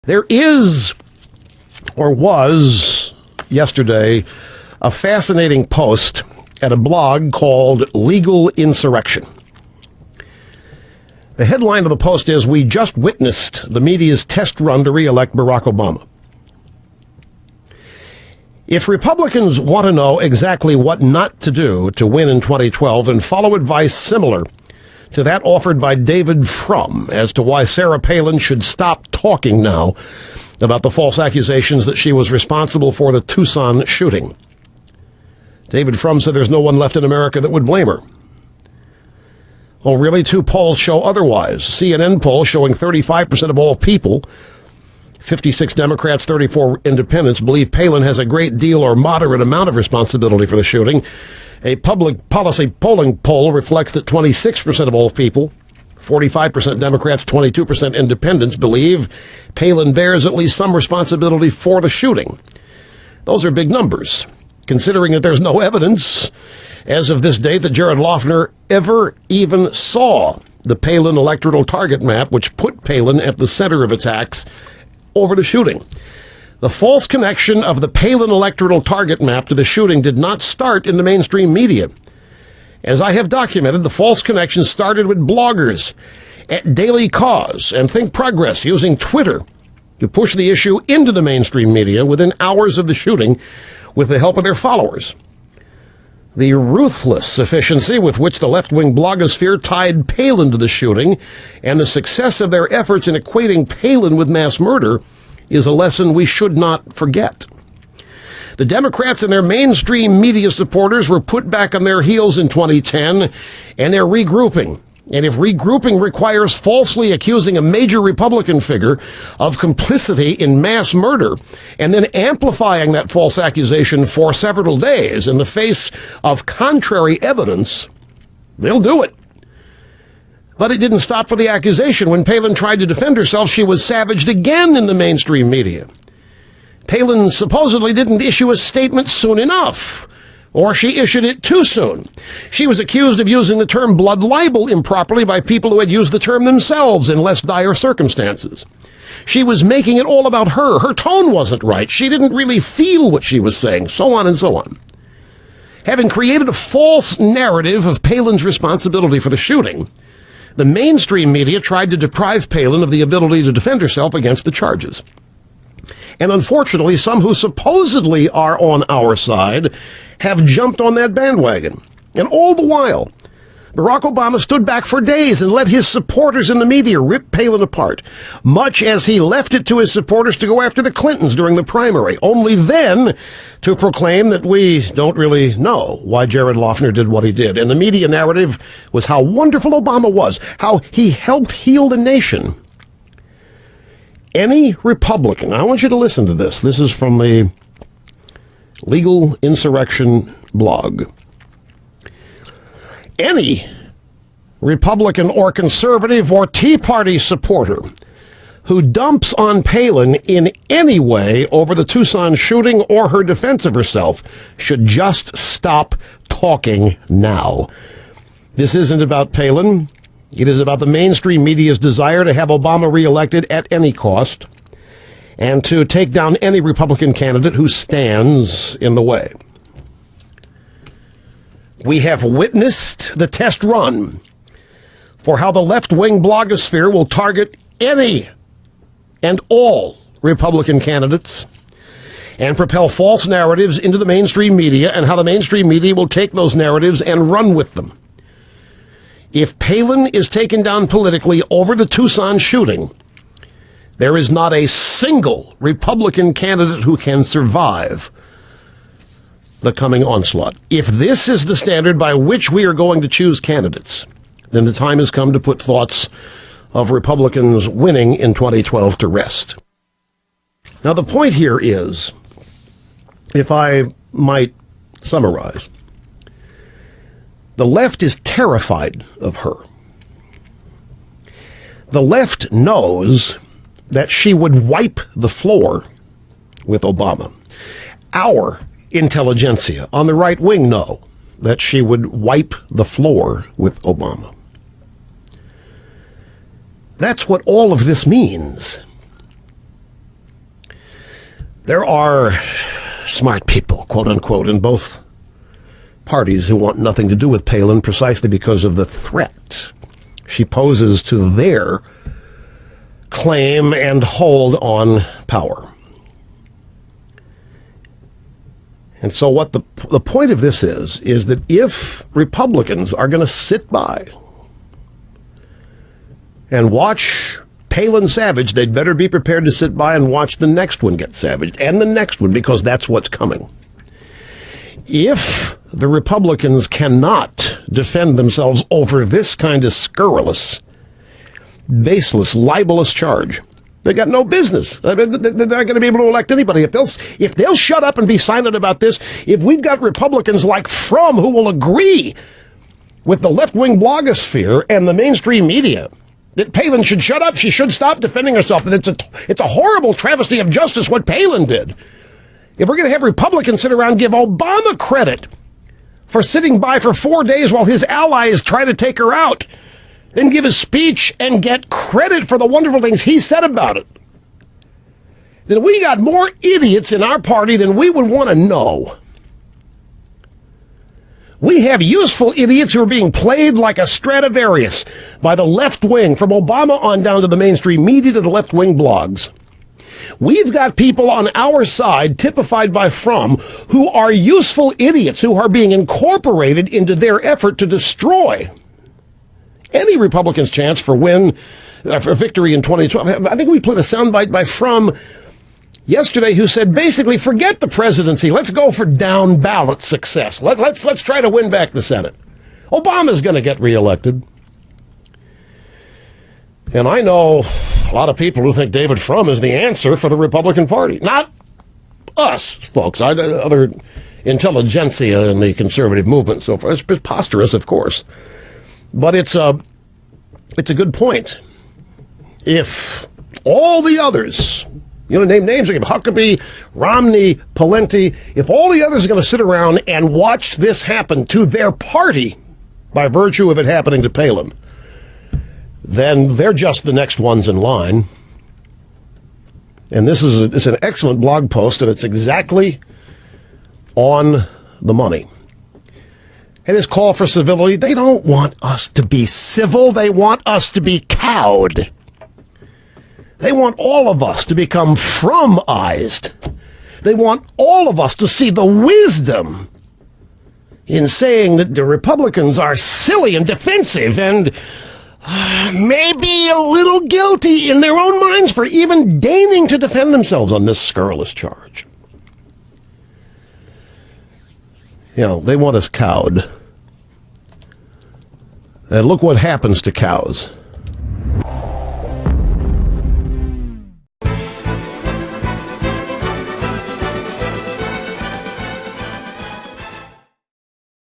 There is, or was, yesterday, a fascinating post at a blog called Legal Insurrection. The headline of the post is, "We just witnessed the media's test run to re-elect Barack Obama." If Republicans want to know exactly what not to do to win in 2012 and follow advice similar to that offered by David Frum as to why Sarah Palin should stop talking now about the false accusations that she was responsible for the Tucson shooting. David Frum said there's no one left in America that would blame her. Well, really, two polls show otherwise. CNN poll showing 35% of all people, 56 Democrats, 34 independents, believe Palin has a great deal or moderate amount of responsibility for the shooting. A public policy polling poll reflects that 26% of all people, 45% Democrats, 22% independents, believe Palin bears at least some responsibility for the shooting. Those are big numbers, considering that there's no evidence as of this date that Jared Loughner ever even saw the Palin electoral target map, which put Palin at the center of attacks over the shooting. The false connection of the Palin electoral target map to the shooting did not start in the mainstream media. As I have documented, the false connection started with bloggers at Daily Cause and Think Progress using Twitter to push the issue into the mainstream media within hours of the shooting with the help of their followers. The ruthless efficiency with which the left-wing blogosphere tied Palin to the shooting and the success of their efforts in equating Palin with mass murder is a lesson we should not forget. The Democrats and their mainstream media supporters were put back on their heels in 2010, and they're regrouping. And if regrouping requires falsely accusing a major Republican figure of complicity in mass murder and then amplifying that false accusation for several days in the face of contrary evidence, they'll do it. But it didn't stop for the accusation. When Palin tried to defend herself, she was savaged again in the mainstream media. Palin supposedly didn't issue a statement soon enough, or she issued it too soon. She was accused of using the term blood libel improperly by people who had used the term themselves in less dire circumstances. She was making it all about her. Her tone wasn't right. She didn't really feel what she was saying, so on and so on. Having created a false narrative of Palin's responsibility for the shooting, the mainstream media tried to deprive Palin of the ability to defend herself against the charges. And unfortunately, some who supposedly are on our side have jumped on that bandwagon. And all the while, Barack Obama stood back for days and let his supporters in the media rip Palin apart, much as he left it to his supporters to go after the Clintons during the primary, only then to proclaim that we don't really know why Jared Loughner did what he did. And the media narrative was how wonderful Obama was, how he helped heal the nation. Any Republican, I want you to listen to this. This is from the Legal Insurrection blog. Any Republican or conservative or Tea Party supporter who dumps on Palin in any way over the Tucson shooting or her defense of herself should just stop talking now. This isn't about Palin. It is about the mainstream media's desire to have Obama reelected at any cost and to take down any Republican candidate who stands in the way. We have witnessed the test run for how the left-wing blogosphere will target any and all Republican candidates and propel false narratives into the mainstream media, and how the mainstream media will take those narratives and run with them. If Palin is taken down politically over the Tucson shooting, there is not a single Republican candidate who can survive the coming onslaught. If this is the standard by which we are going to choose candidates, then the time has come to put thoughts of Republicans winning in 2012 to rest. Now, the point here is, if I might summarize, the left is terrified of her. The left knows that she would wipe the floor with Obama. Our intelligentsia on the right wing know that she would wipe the floor with Obama. That's what all of this means. There are smart people, quote unquote, in both parties who want nothing to do with Palin precisely because of the threat she poses to their claim and hold on power. And so what the point of this is that if Republicans are going to sit by and watch Palin savaged, they'd better be prepared to sit by and watch the next one get savaged, and the next one, because that's what's coming. If the Republicans cannot defend themselves over this kind of scurrilous, baseless, libelous charge, they got no business. They're not going to be able to elect anybody. If they'll shut up and be silent about this, if we've got Republicans like Frum who will agree with the left-wing blogosphere and the mainstream media that Palin should shut up, she should stop defending herself, that it's a horrible travesty of justice what Palin did. If we're going to have Republicans sit around and give Obama credit for sitting by for 4 days while his allies try to take her out, then give a speech and get credit for the wonderful things he said about it, then we got more idiots in our party than we would want to know. We have useful idiots who are being played like a Stradivarius by the left wing, from Obama on down to the mainstream media to the left wing blogs. We've got people on our side, typified by Frum, who are useful idiots who are being incorporated into their effort to destroy any Republican's chance for victory in 2012. I think we played a soundbite by Frum yesterday who said, basically, forget the presidency. Let's go for down ballot success. Let's try to win back the Senate. Obama's going to get reelected. And I know a lot of people who think David Frum is the answer for the Republican Party. Not us, folks. Other intelligentsia in the conservative movement and so forth. It's preposterous, of course. But it's a good point. If all the others, name names like Huckabee, Romney, Palin, if all the others are going to sit around and watch this happen to their party by virtue of it happening to Palin, then they're just the next ones in line. And it's an excellent blog post, and it's exactly on the money. And this call for civility, they don't want us to be civil. They want us to be cowed. They want all of us to become Frumized. They want all of us to see the wisdom in saying that the Republicans are silly and defensive and maybe a little guilty in their own minds for even deigning to defend themselves on this scurrilous charge. They want us cowed. And look what happens to cows.